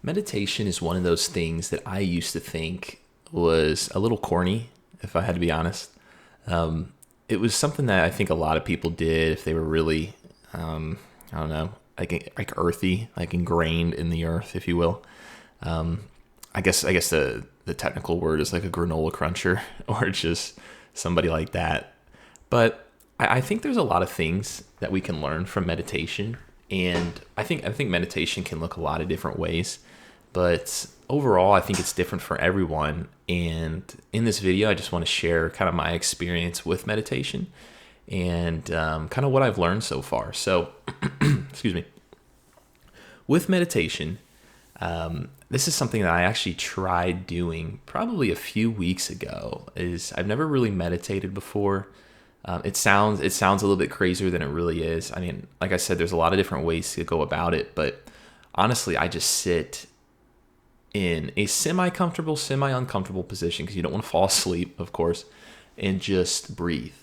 Meditation is one of those things that I used to think was a little corny, if I had to be honest. It was something that I think a lot of people did if they were really, I don't know, like earthy, like ingrained in the earth, if you will. I guess the technical word is like a granola cruncher or just somebody like that. But I think there's a lot of things that we can learn from meditation, and I think meditation can look a lot of different ways. But overall, I think it's different for everyone. And in this video, I just want to share kind of my experience with meditation and kind of what I've learned so far. So, excuse me. With meditation, this is something that I actually tried doing probably a few weeks ago. Is I've never really meditated before. It sounds a little bit crazier than it really is. I mean, like I said, there's a lot of different ways to go about it, but honestly, I just sit in a semi-comfortable, semi-uncomfortable position because you don't want to fall asleep, of course, and just breathe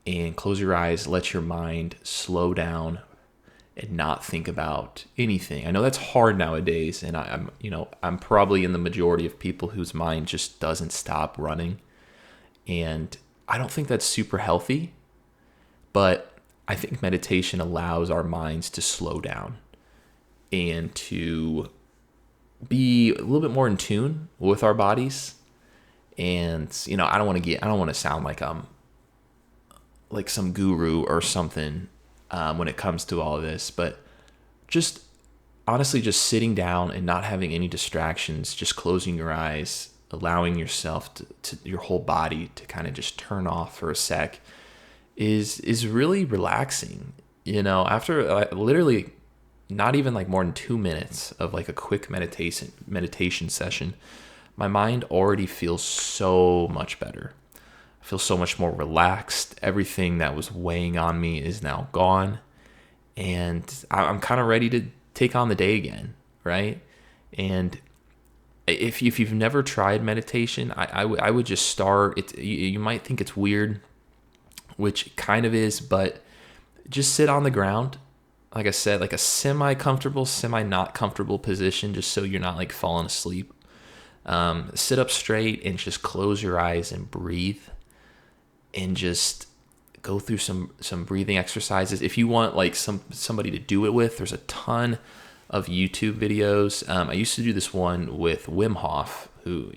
and close your eyes, let your mind slow down and not think about anything. I know that's hard nowadays, and I'm probably in the majority of people whose mind just doesn't stop running, and I don't think that's super healthy, but I think meditation allows our minds to slow down and to be a little bit more in tune with our bodies. And I don't want to sound like I'm like some guru or something when it comes to all of this, but just honestly, just sitting down and not having any distractions, just closing your eyes, allowing yourself to your whole body to kind of just turn off for a sec is really relaxing. After literally not even like more than 2 minutes of like a quick meditation session, my mind already feels so much better. I feel so much more relaxed. Everything that was weighing on me is now gone, and I'm kind of ready to take on the day again, right? And if you've never tried meditation, I would just start. You might think it's weird, which it kind of is, but just sit on the ground. Like I said, like a semi-comfortable, semi-not comfortable position, just so you're not like falling asleep. Sit up straight and just close your eyes and breathe, and just go through some breathing exercises. If you want like somebody to do it with, there's a ton of YouTube videos. I used to do this one with Wim Hof, who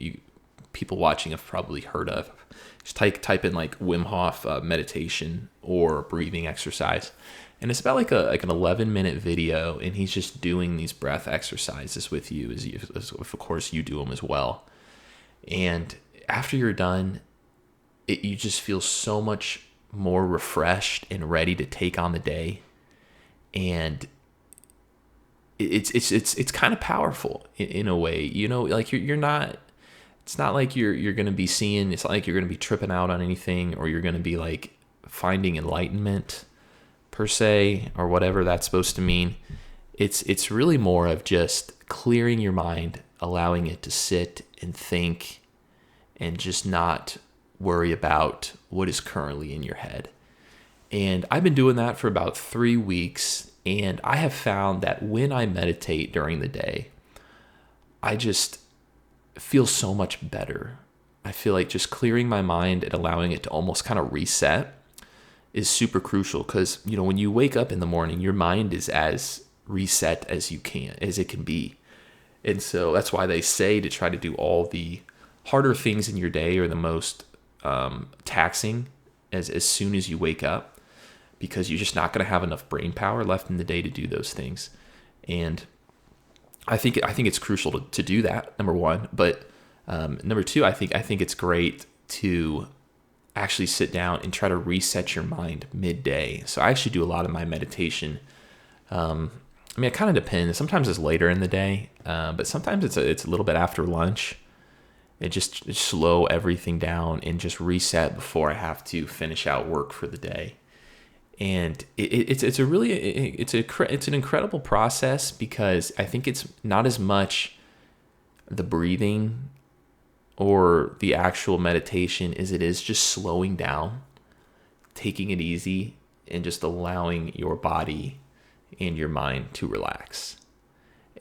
people watching have probably heard of. Just type in like Wim Hof meditation or breathing exercise, and it's about like an 11-minute video, and he's just doing these breath exercises with you as of course you do them as well. And after you're done, you just feel so much more refreshed and ready to take on the day, and it's kind of powerful in a way. Like you're not. It's not like you're going to be seeing. It's not like you're going to be tripping out on anything, or you're going to be like finding enlightenment per se, or whatever that's supposed to mean. It's really more of just clearing your mind, allowing it to sit and think, and just not worry about what is currently in your head. And I've been doing that for about 3 weeks, and I have found that when I meditate during the day, I just feel so much better. I feel like just clearing my mind and allowing it to almost kind of reset is super crucial, because when you wake up in the morning, your mind is as reset as it can be. And so that's why they say to try to do all the harder things in your day, or the most taxing, as soon as you wake up, because you're just not going to have enough brain power left in the day to do those things. And I think it's crucial to do that, number one. But number two, I think it's great to actually sit down and try to reset your mind midday. So I actually do a lot of my meditation. It kind of depends. Sometimes it's later in the day, but sometimes it's a little bit after lunch. It just slow everything down and just reset before I have to finish out work for the day. And it's an incredible process, because I think it's not as much the breathing or the actual meditation as it is just slowing down, taking it easy, and just allowing your body and your mind to relax.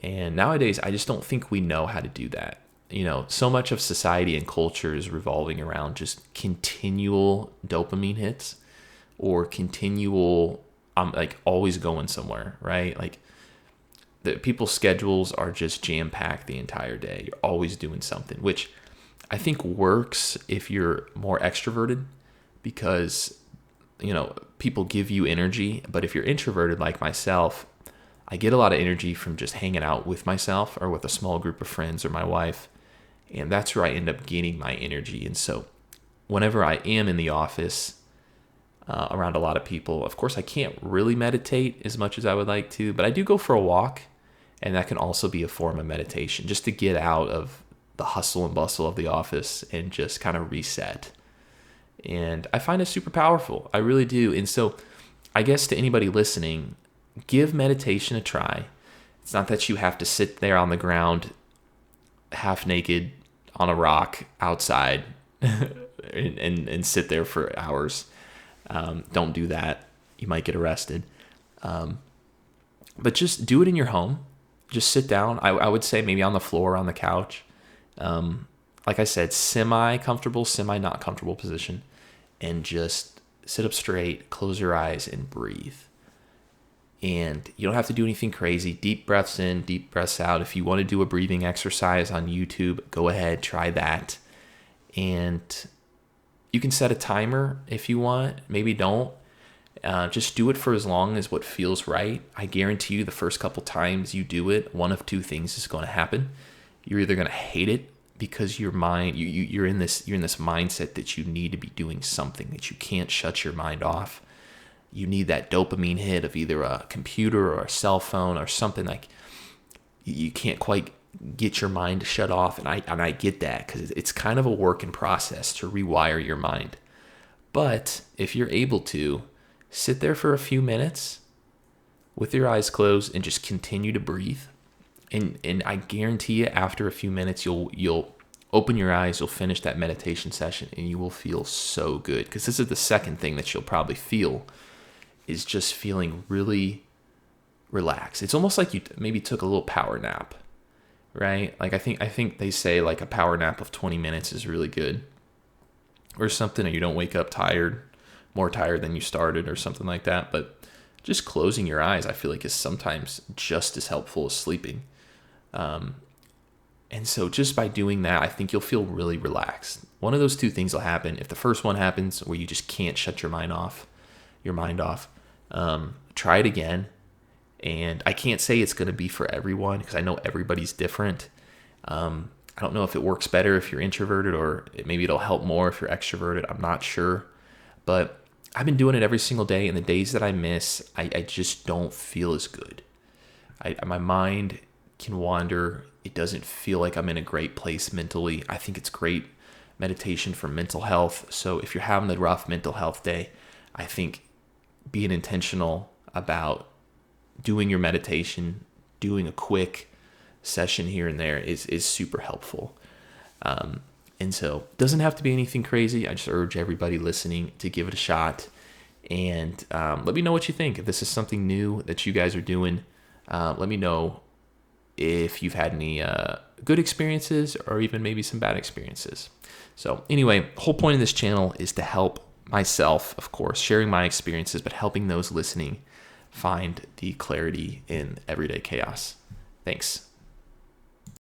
And nowadays, I just don't think we know how to do that. So much of society and culture is revolving around just continual dopamine hits or continual, like always going somewhere, right? Like the people's schedules are just jam packed the entire day. You're always doing something, which I think works if you're more extroverted because, people give you energy. But if you're introverted like myself, I get a lot of energy from just hanging out with myself or with a small group of friends or my wife. And that's where I end up gaining my energy. And so whenever I am in the office around a lot of people, of course, I can't really meditate as much as I would like to, but I do go for a walk. And that can also be a form of meditation, just to get out of the hustle and bustle of the office and just kind of reset. And I find it super powerful. I really do. And so I guess to anybody listening, give meditation a try. It's not that you have to sit there on the ground half naked on a rock outside and sit there for hours. Don't do that. You might get arrested. But just do it in your home. Just sit down. I would say maybe on the floor, on the couch. Like I said, semi-comfortable, semi-not comfortable position. And just sit up straight, close your eyes, and breathe. And you don't have to do anything crazy. Deep breaths in, deep breaths out. If you want to do a breathing exercise on YouTube, go ahead, try that. And you can set a timer if you want. Maybe don't. Just do it for as long as what feels right. I guarantee you the first couple times you do it, one of two things is going to happen. You're either going to hate it because your mind, you're in this mindset that you need to be doing something, that you can't shut your mind off. You need that dopamine hit of either a computer or a cell phone or something. Like you can't quite get your mind to shut off. And I get that because it's kind of a work in process to rewire your mind. But if you're able to, sit there for a few minutes with your eyes closed and just continue to breathe. And I guarantee you after a few minutes, you'll open your eyes, you'll finish that meditation session, and you will feel so good. Because this is the second thing that you'll probably feel is just feeling really relaxed. It's almost like you maybe took a little power nap, right? Like I think they say like a power nap of 20 minutes is really good or something, or you don't wake up tired, more tired than you started or something like that. But just closing your eyes, I feel like is sometimes just as helpful as sleeping. And so just by doing that, I think you'll feel really relaxed. One of those two things will happen. If the first one happens where you just can't shut your mind off, try it again. And I can't say it's going to be for everyone because I know everybody's different. I don't know if it works better if you're introverted or maybe it'll help more if you're extroverted. I'm not sure. But I've been doing it every single day, and the days that I miss, I just don't feel as good. My mind can wander. It doesn't feel like I'm in a great place mentally. I think it's great meditation for mental health. So if you're having a rough mental health day, I think being intentional about doing your meditation, doing a quick session here and there is super helpful. And so it doesn't have to be anything crazy. I just urge everybody listening to give it a shot. And let me know what you think. If this is something new that you guys are doing, let me know if you've had any good experiences or even maybe some bad experiences. So anyway, the whole point of this channel is to help myself, of course, sharing my experiences, but helping those listening find the clarity in everyday chaos. Thanks.